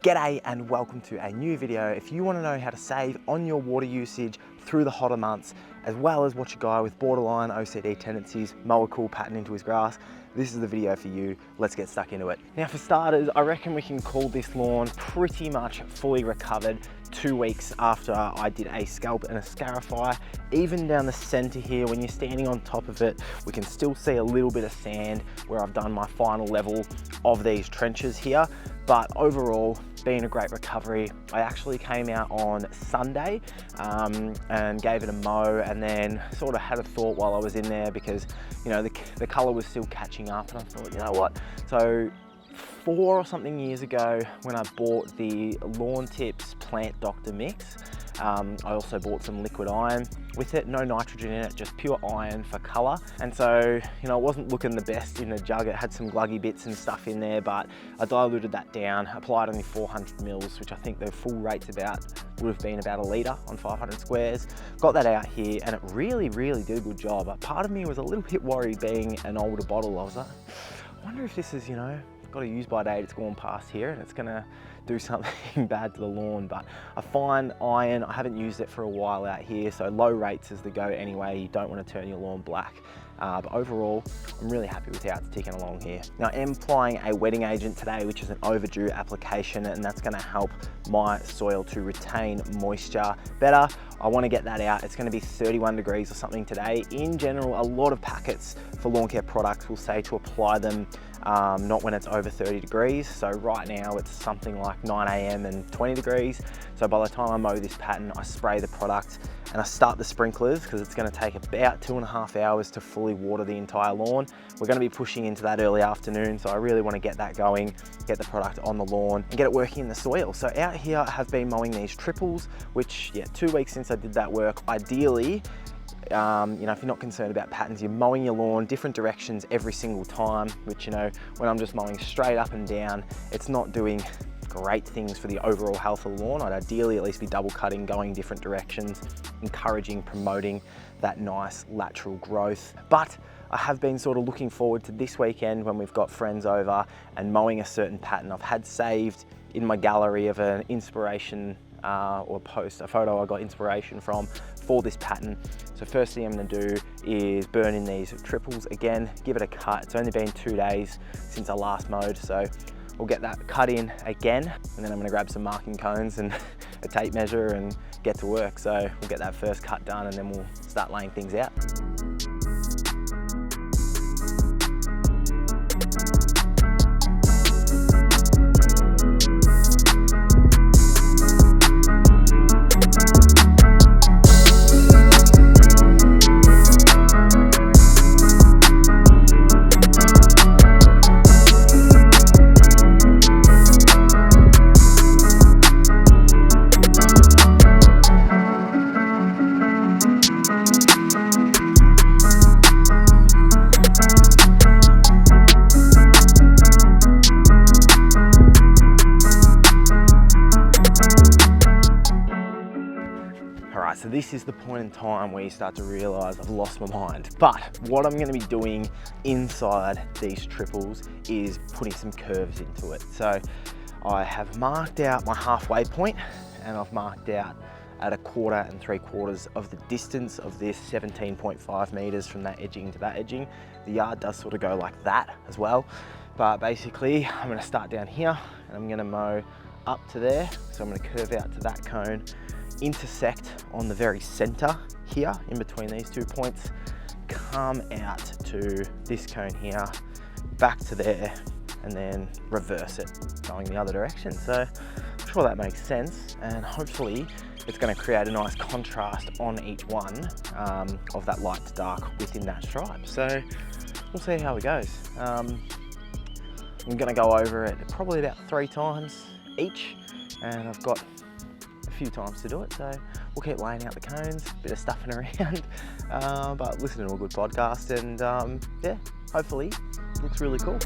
G'day and welcome to a new video. If you want to know how to save on your water usage through the hotter months, as well as watch a guy with borderline OCD tendencies mow a cool pattern into his grass, this is the video for you. Let's get stuck into it. Now for starters, I reckon we can call this lawn pretty much fully recovered 2 weeks after I did a scalp and a scarify. Even down the center here, when you're standing on top of it, we can still see a little bit of sand where I've done my final level of these trenches here. But overall, been a great recovery. I actually came out on Sunday and gave it a mow, and then sort of had a thought while I was in there because, you know, the color was still catching up, and I thought, you know what? So 4 or something years ago, when I bought the Lawn Tips Plant Doctor mix, I also bought some liquid iron with it, no nitrogen in it, just pure iron for color. And so, you know, it wasn't looking the best in the jug. It had some gluggy bits and stuff in there, but I diluted that down, applied only 400 mils, which I think the full rate's would have been about 1 litre on 500 squares. Got that out here and it really did a good job. But part of me was a little bit worried, being an older bottle. I was like, I wonder if this is, you know, got a use by date, it's gone past here and it's gonna do something bad to the lawn. But I find iron, I haven't used it for a while out here, so low rates is the go anyway. You don't want to turn your lawn black. But overall, I'm really happy with how it's ticking along here. Now, I am applying a wetting agent today, which is an overdue application, and that's going to help my soil to retain moisture better. I want to get that out. It's going to be 31 degrees or something today. In general, a lot of packets for lawn care products will say to apply them not when it's over 30 degrees. So right now it's something like 9 AM and 20 degrees. So by the time I mow this pattern, I spray the product and I start the sprinklers, because it's going to take about 2.5 hours to fully water the entire lawn. We're going to be pushing into that early afternoon, so I really want to get that going, get the product on the lawn and get it working in the soil. So out here I have been mowing these triples, which, yeah, 2 weeks since I did that work. Ideally, you know, if you're not concerned about patterns, you're mowing your lawn different directions every single time, which, you know, when I'm just mowing straight up and down, it's not doing great things for the overall health of the lawn. I'd ideally at least be double cutting, going different directions, encouraging, promoting that nice lateral growth. But I have been sort of looking forward to this weekend when we've got friends over and mowing a certain pattern I've had saved in my gallery of an inspiration or post, a photo I got inspiration from for this pattern. So first thing I'm going to do is burn in these triples again, give it a cut. It's only been 2 days since I last mowed, so we'll get that cut in again, and then I'm going to grab some marking cones and a tape measure and get to work. So we'll get that first cut done and then we'll start laying things out. So this is the point in time where you start to realize I've lost my mind. But what I'm going to be doing inside these triples is putting some curves into it. So I have marked out my halfway point, and I've marked out at 1/4 and 3/4 of the distance of this 17.5 meters from that edging to that edging. The yard does sort of go like that as well. But basically I'm going to start down here and I'm going to mow up to there. So I'm going to curve out to that cone, intersect on the very center here in between these 2 points, come out to this cone here, back to there, and then reverse it going the other direction. So I'm sure that makes sense, and hopefully it's going to create a nice contrast on each one of that light to dark within that stripe. So we'll see how it goes. I'm going to go over it probably about 3 times each, and I've got a few times to do it, so we'll keep laying out the cones, a bit of stuffing around, but listen to a good podcast, and yeah, hopefully it looks really cool.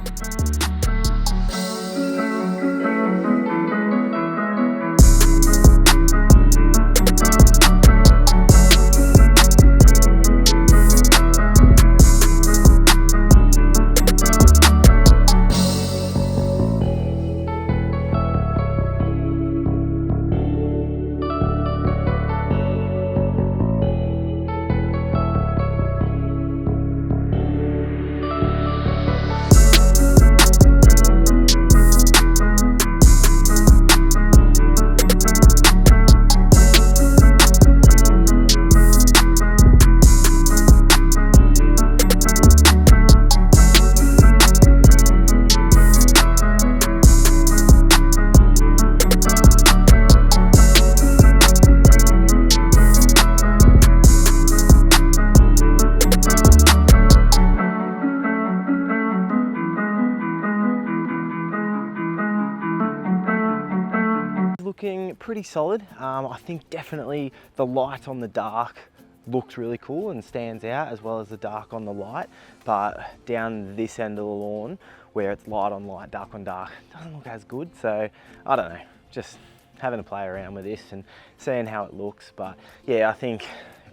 looking pretty solid. I think definitely the light on the dark looks really cool and stands out, as well as the dark on the light, but down this end of the lawn where it's light on light, dark on dark, doesn't look as good. So I don't know, just having to play around with this and seeing how it looks. But yeah, I think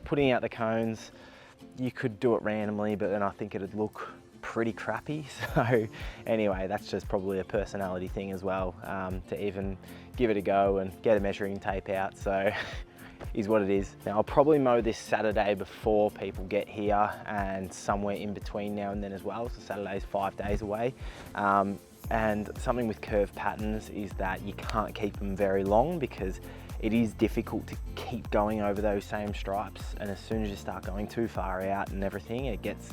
putting out the cones, you could do it randomly, but then I think it'd look pretty crappy. So anyway, that's just probably a personality thing as well, to even give it a go and get a measuring tape out. So is what it is. Now I'll probably mow this Saturday before people get here, and somewhere in between now and then as well. So Saturday's 5 days away. And something with curve patterns is that you can't keep them very long, because it is difficult to keep going over those same stripes. And as soon as you start going too far out and everything, it gets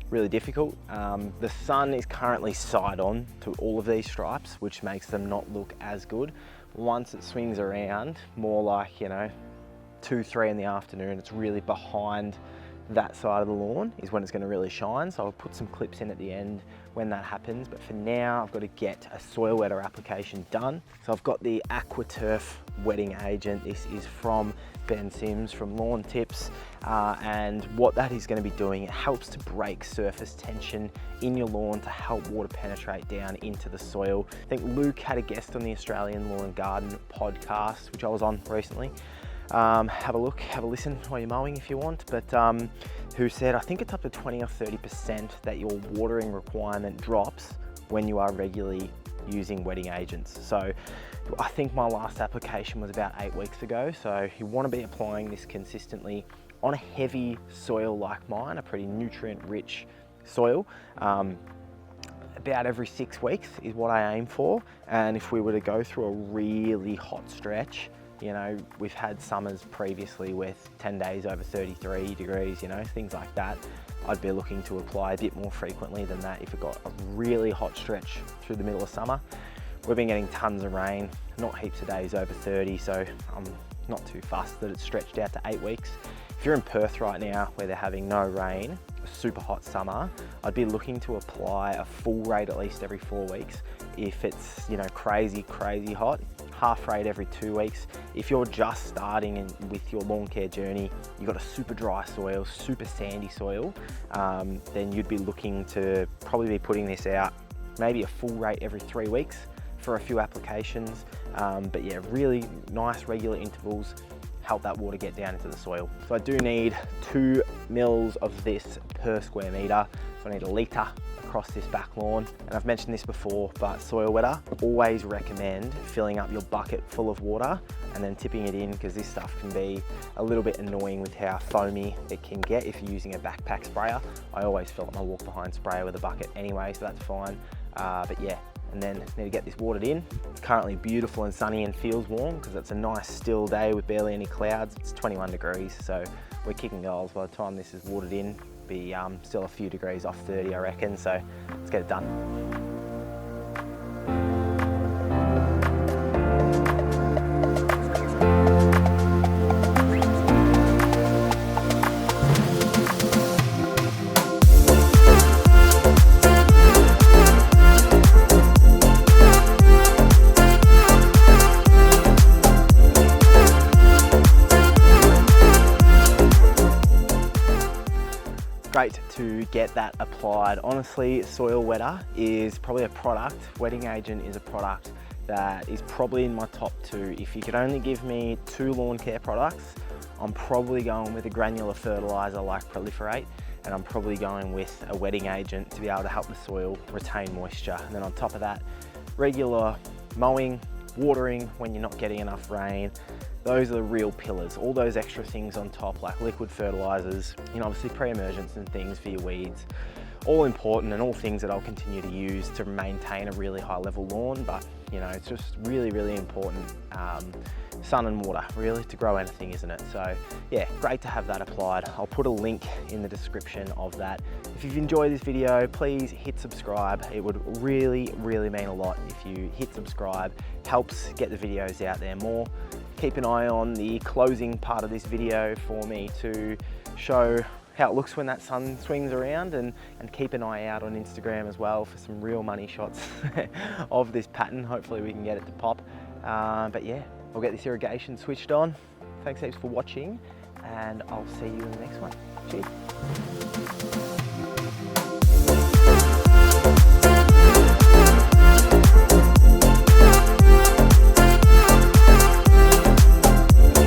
really difficult. The sun is currently side on to all of these stripes, which makes them not look as good. Once it swings around, more like, you know, 2, 3 in the afternoon, it's really behind that side of the lawn is when it's going to really shine. So I'll put some clips in at the end when that happens, but for now I've got to get a soil wetter application done. So I've got the AquaTurf wetting agent. This is from Ben Sims from Lawn Tips, and what that is going to be doing, it helps to break surface tension in your lawn to help water penetrate down into the soil. I think Luke had a guest on the Australian Lawn and Garden podcast, which I was on recently. Have a look, have a listen while you're mowing if you want, but who said I think it's up to 20 or 30% that your watering requirement drops when you are regularly using wetting agents. So I think my last application was about 8 weeks ago. So you want to be applying this consistently on a heavy soil like mine, a pretty nutrient rich soil. About every 6 weeks is what I aim for. And if we were to go through a really hot stretch, you know, we've had summers previously with 10 days over 33 degrees, you know, things like that. I'd be looking to apply a bit more frequently than that if it got a really hot stretch through the middle of summer. We've been getting tons of rain, not heaps of days over 30, so I'm not too fussed that it's stretched out to 8 weeks. If you're in Perth right now where they're having no rain, a super hot summer, I'd be looking to apply a full rate at least every 4 weeks. If it's, you know, crazy hot, half rate every 2 weeks. If you're just starting with your lawn care journey, you've got a super dry soil, super sandy soil, then you'd be looking to probably be putting this out maybe a full rate every 3 weeks for a few applications. But yeah, really nice regular intervals help that water get down into the soil. So I do need 2 mils of this per square meter. So I need a litre across this back lawn. And I've mentioned this before, but soil wetter, always recommend filling up your bucket full of water and then tipping it in, because this stuff can be a little bit annoying with how foamy it can get if you're using a backpack sprayer. I always fill up my walk behind sprayer with a bucket anyway, so that's fine. But yeah, and then need to get this watered in. It's currently beautiful and sunny and feels warm because it's a nice still day with barely any clouds. It's 21 degrees, so we're kicking goals. By the time this is watered in, be still a few degrees off 30, I reckon. So let's get it done. Great to get that applied. Honestly, soil wetter is probably a product, wetting agent is a product that is probably in my top 2. If you could only give me 2 lawn care products, I'm probably going with a granular fertilizer like Proliferate, and I'm probably going with a wetting agent to be able to help the soil retain moisture. And then on top of that, regular mowing, watering when you're not getting enough rain. Those are the real pillars. All those extra things on top, like liquid fertilizers, you know, obviously pre-emergence and things for your weeds, all important and all things that I'll continue to use to maintain a really high level lawn. But you know, it's just really important. Sun and water, really, to grow anything, isn't it? So yeah, great to have that applied. I'll put a link in the description of that. If you've enjoyed this video, please hit subscribe. It would really mean a lot if you hit subscribe. Helps get the videos out there more. Keep an eye on the closing part of this video for me to show how it looks when that sun swings around, and keep an eye out on Instagram as well for some real money shots of this pattern. Hopefully we can get it to pop. But yeah, I'll get this irrigation switched on. Thanks heaps for watching, and I'll see you in the next one. Cheers.